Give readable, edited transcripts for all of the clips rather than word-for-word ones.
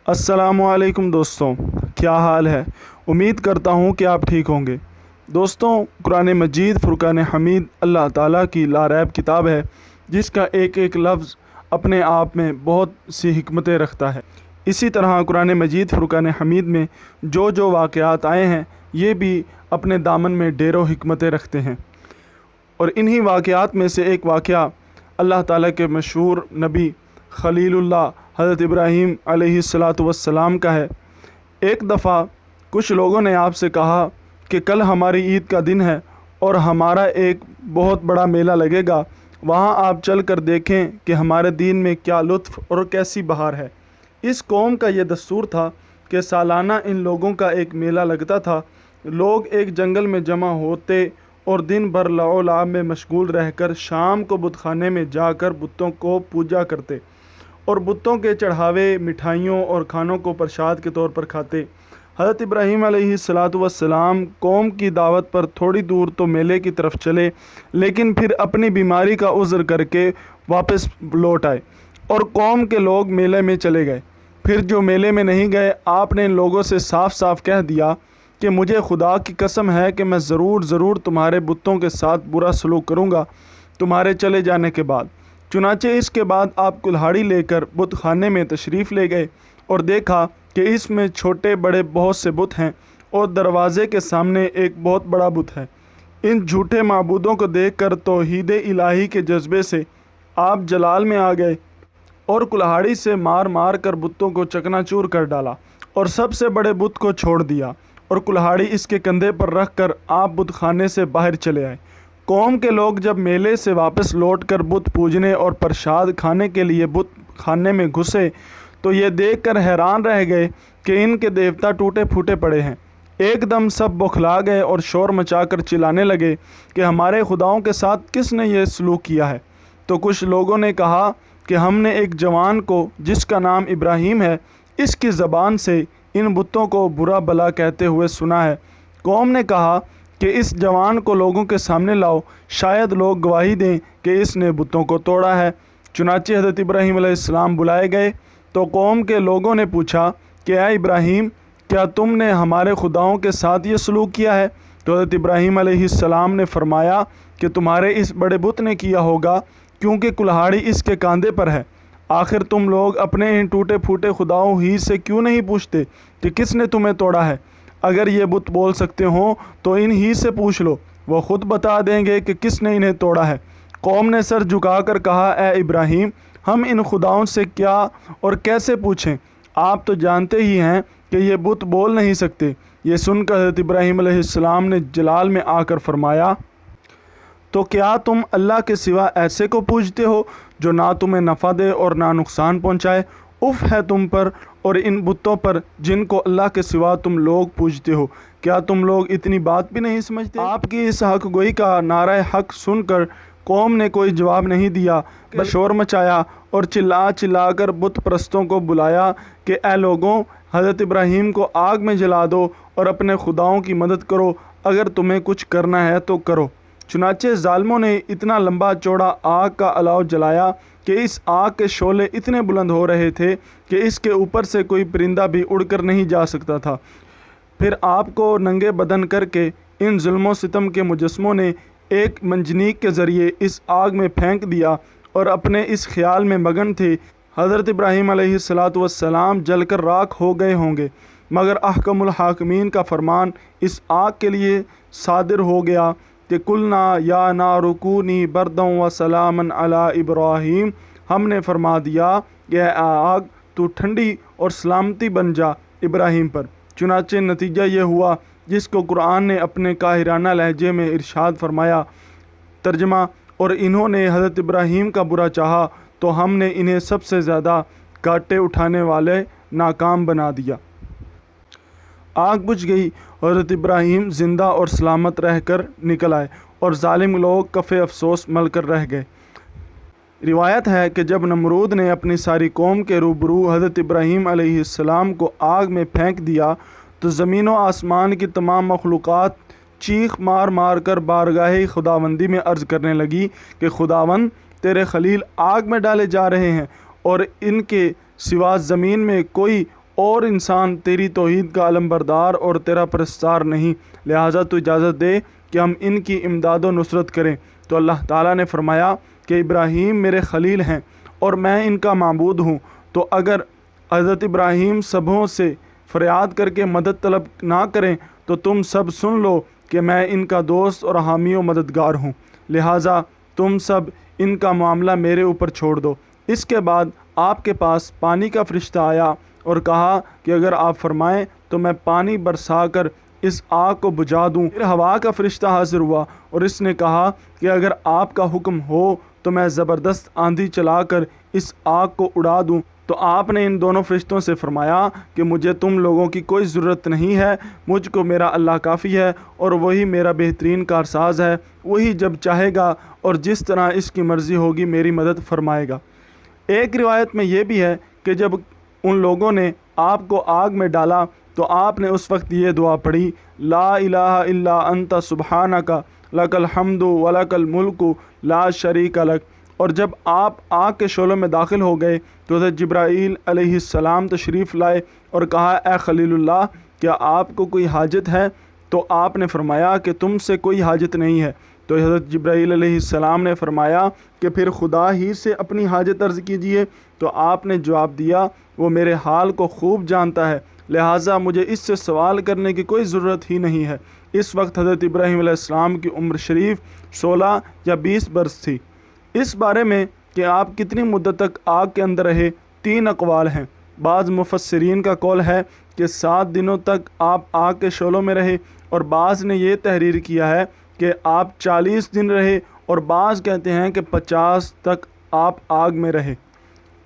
अस्सलामुअलैकुम दोस्तों, क्या हाल है। उम्मीद करता हूँ कि आप ठीक होंगे। दोस्तों, कुरान मजीद फुरकान हमीद अल्लाह ताला की लारैब किताब है, जिसका एक एक लफ्ज़ अपने आप में बहुत सी हिकमतें रखता है। इसी तरह कुरान मजीद फुरकान हमीद में जो जो वाक़यात आए हैं, ये भी अपने दामन में ढेरों हिकमतें रखते हैं। और इन्हीं वाक़यात में से एक वाक़या अल्लाह ताला के मशहूर नबी खलीलुल्लाह हज़रत इब्राहीम अलैहिस्सलातु वस्सलाम का है। एक दफ़ा कुछ लोगों ने आपसे कहा कि कल हमारी ईद का दिन है और हमारा एक बहुत बड़ा मेला लगेगा, वहाँ आप चल कर देखें कि हमारे दीन में क्या लुत्फ़ और कैसी बहार है। इस कौम का ये दस्तूर था कि सालाना इन लोगों का एक मेला लगता था। लोग एक जंगल में जमा होते और दिन भर लाओ लाभ में मशगूल रहकर शाम को बुतखाने में जाकर बुतों को पूजा करते और बुतों के चढ़ावे, मिठाइयों और खानों को प्रसाद के तौर पर खाते। हज़रत इब्राहीम अलैहिस्सलातु वस्सलाम कौम की दावत पर थोड़ी दूर तो मेले की तरफ चले, लेकिन फिर अपनी बीमारी का उज़्र करके वापस लौट आए और कौम के लोग मेले में चले गए। फिर जो मेले में नहीं गए, आपने इन लोगों से साफ साफ कह दिया कि मुझे खुदा की कसम है कि मैं ज़रूर तुम्हारे बुतों के साथ बुरा सलूक करूँगा तुम्हारे चले जाने के बाद। चुनाचे इसके बाद आप कुल्हाड़ी लेकर बुत खाने में तशरीफ़ ले गए और देखा कि इसमें छोटे बड़े बहुत से बुत हैं और दरवाज़े के सामने एक बहुत बड़ा बुत है। इन झूठे माबूदों को देखकर तौहीद इलाही के जज्बे से आप जलाल में आ गए और कुल्हाड़ी से मार मार कर बुतों को चकनाचूर कर डाला और सबसे बड़े बुत को छोड़ दिया और कुल्हाड़ी इसके कंधे पर रख कर आप बुत खाने से बाहर चले आए। कौम के लोग जब मेले से वापस लौटकर बुत पूजने और प्रसाद खाने के लिए बुत खाने में घुसे तो ये देखकर हैरान रह गए कि इनके देवता टूटे फूटे पड़े हैं। एकदम सब बौखला गए और शोर मचाकर चिल्लाने लगे कि हमारे खुदाओं के साथ किसने ये सलूक किया है। तो कुछ लोगों ने कहा कि हमने एक जवान को जिसका नाम इब्राहीम है, इसकी ज़बान से इन बुतों को बुरा भला कहते हुए सुना है। कौम ने कहा कि इस जवान को लोगों के सामने लाओ, शायद लोग गवाही दें कि इसने बुतों को तोड़ा है। चुनाचे हज़रत इब्राहीम अलैहिस्सलाम बुलाए गए तो कौम के लोगों ने पूछा कि ऐ इब्राहीम, क्या तुमने हमारे खुदाओं के साथ ये सलूक किया है? तो हज़रत इब्राहीम अलैहिस्सलाम ने फरमाया कि तुम्हारे इस बड़े बुत ने किया होगा, क्योंकि कुल्हाड़ी इसके कांधे पर है। आखिर तुम लोग अपने इन टूटे फूटे खुदाओं ही से क्यों नहीं पूछते कि किसने तुम्हें तोड़ा है? अगर ये बुत बोल सकते हो तो इन ही से पूछ लो, वो खुद बता देंगे कि किसने इन्हें तोड़ा है। कौम ने सर झुकाकर कहा, ए इब्राहीम, हम इन खुदाओं से क्या और कैसे पूछें? आप तो जानते ही हैं कि ये बुत बोल नहीं सकते। ये सुनकर हज़रत इब्राहीम अलैहिस्सलाम ने जलाल में आकर फरमाया, तो क्या तुम अल्लाह के सिवा ऐसे को पूजते हो जो ना तुम्हें नफ़ा दे और ना नुकसान पहुँचाए? उफ़ है तुम पर और इन बुतों पर जिनको अल्लाह के सिवा तुम लोग पूजते हो। क्या तुम लोग इतनी बात भी नहीं समझते? आपकी इस हक गोई का नारा हक सुनकर कौम ने कोई जवाब नहीं दिया, बस शोर मचाया और चिल्ला चिल्ला कर बुत परस्तों को बुलाया कि ए लोगों, हज़रत इब्राहीम को आग में जला दो और अपने खुदाओं की मदद करो, अगर तुम्हें कुछ करना है तो करो। चुनाचे ज़ालिमों ने इतना लंबा चौड़ा आग का अलाव जलाया कि इस आग के शोले इतने बुलंद हो रहे थे कि इसके ऊपर से कोई परिंदा भी उड़कर नहीं जा सकता था। फिर आपको नंगे बदन करके इन जुल्मों सितम के मुजस्मों ने एक मंजनीक के ज़रिए इस आग में फेंक दिया और अपने इस ख्याल में मगन थे हज़रत इब्राहीम अलैहिस्सलातु वस्सलाम जलकर राख हो गए होंगे, मगर अहकमुल हाकिमीन का फरमान इस आग के लिए सादिर हो गया कि कुलना या नारुकूनी बरदम व सलामन अला इब्राहीम। हमने फरमा दिया कि आग तू ठंडी और सलामती बन जा इब्राहीम पर। चुनाचे नतीजा ये हुआ जिसको कुरान ने अपने काहिराना लहजे में इरशाद फरमाया। तर्जमा, और इन्होंने हज़रत इब्राहीम का बुरा चाहा तो हमने इन्हें सबसे ज़्यादा कांटे उठाने वाले नाकाम बना दिया। आग बुझ गई, हज़रत इब्राहीम ज़िंदा और सलामत रहकर निकल आए और ज़ालिम लोग कफ़े अफसोस मल कर रह गए। रिवायत है कि जब नमरूद ने अपनी सारी कौम के रूबरू हज़रत इब्राहीम अलैहिस्सलाम को आग में फेंक दिया तो ज़मीन व आसमान की तमाम मखलूक़ात चीख मार मार कर बारगाह खुदावंदी में अर्ज़ करने लगी कि खुदावंद, तेरे खलील आग में डाले जा रहे हैं और इनके सिवा ज़मीन में कोई اور انسان تیری توحید کا علمبردار اور تیرا پرستار نہیں، لہٰذا تو اجازت دے کہ ہم ان کی امداد و نصرت کریں۔ تو اللہ تعالیٰ نے فرمایا کہ ابراہیم میرے خلیل ہیں اور میں ان کا معبود ہوں، تو اگر حضرت ابراہیم سبھوں سے فریاد کر کے مدد طلب نہ کریں تو تم سب سن لو کہ میں ان کا دوست اور حامی و مددگار ہوں، لہٰذا تم سب ان کا معاملہ میرے اوپر چھوڑ دو۔ اس کے بعد آپ کے پاس پانی کا فرشتہ آیا اور کہا کہ اگر آپ فرمائیں تو میں پانی برسا کر اس آگ کو بجھا دوں۔ پھر ہوا کا فرشتہ حاضر ہوا اور اس نے کہا کہ اگر آپ کا حکم ہو تو میں زبردست آندھی چلا کر اس آگ کو اڑا دوں۔ تو آپ نے ان دونوں فرشتوں سے فرمایا کہ مجھے تم لوگوں کی کوئی ضرورت نہیں ہے، مجھ کو میرا اللہ کافی ہے اور وہی میرا بہترین کارساز ہے، وہی جب چاہے گا اور جس طرح اس کی مرضی ہوگی میری مدد فرمائے گا۔ ایک روایت میں یہ بھی ہے کہ جب ان لوگوں نے آپ کو آگ میں ڈالا تو آپ نے اس وقت یہ دعا پڑھی، لا الہ الا انت سبحانک لک الحمد ولک الملک لا شریک لک۔ اور جب آپ آگ کے شعلوں میں داخل ہو گئے تو حضرت جبرائیل علیہ السلام تشریف لائے اور کہا، اے خلیل اللہ، کیا آپ کو کوئی حاجت ہے؟ تو آپ نے فرمایا کہ تم سے کوئی حاجت نہیں ہے۔ تو حضرت جبرائیل علیہ السلام نے فرمایا کہ پھر خدا ہی سے اپنی حاجت عرض کیجیے۔ تو آپ نے جواب دیا، وہ میرے حال کو خوب جانتا ہے، لہٰذا مجھے اس سے سوال کرنے کی کوئی ضرورت ہی نہیں ہے۔ اس وقت حضرت ابراہیم علیہ السلام کی عمر شریف 16 یا 20 برس تھی۔ اس بارے میں کہ آپ کتنی مدت تک آگ کے اندر رہے 3 اقوال ہیں۔ بعض مفسرین کا قول ہے کہ 7 دنوں تک آپ آگ کے شعلوں میں رہے، اور بعض نے یہ تحریر کیا ہے کہ آپ 40 دن رہے، اور بعض کہتے ہیں کہ 50 تک آپ آگ میں رہے۔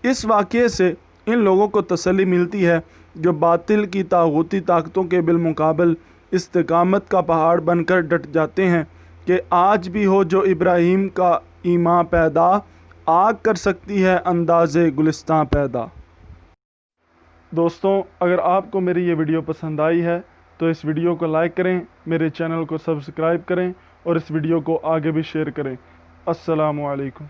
اس واقعے سے ان لوگوں کو تسلی ملتی ہے جو باطل کی طاغوتی طاقتوں کے بالمقابل استقامت کا پہاڑ بن کر ڈٹ جاتے ہیں، کہ آج بھی ہو جو ابراہیم کا ایمان پیدا، آگ کر سکتی ہے انداز گلستاں پیدا۔ دوستوں، اگر آپ کو میری یہ ویڈیو پسند آئی ہے تو اس ویڈیو کو لائک کریں، میرے چینل کو سبسکرائب کریں اور اس ویڈیو کو آگے بھی شیئر کریں۔ السلام علیکم۔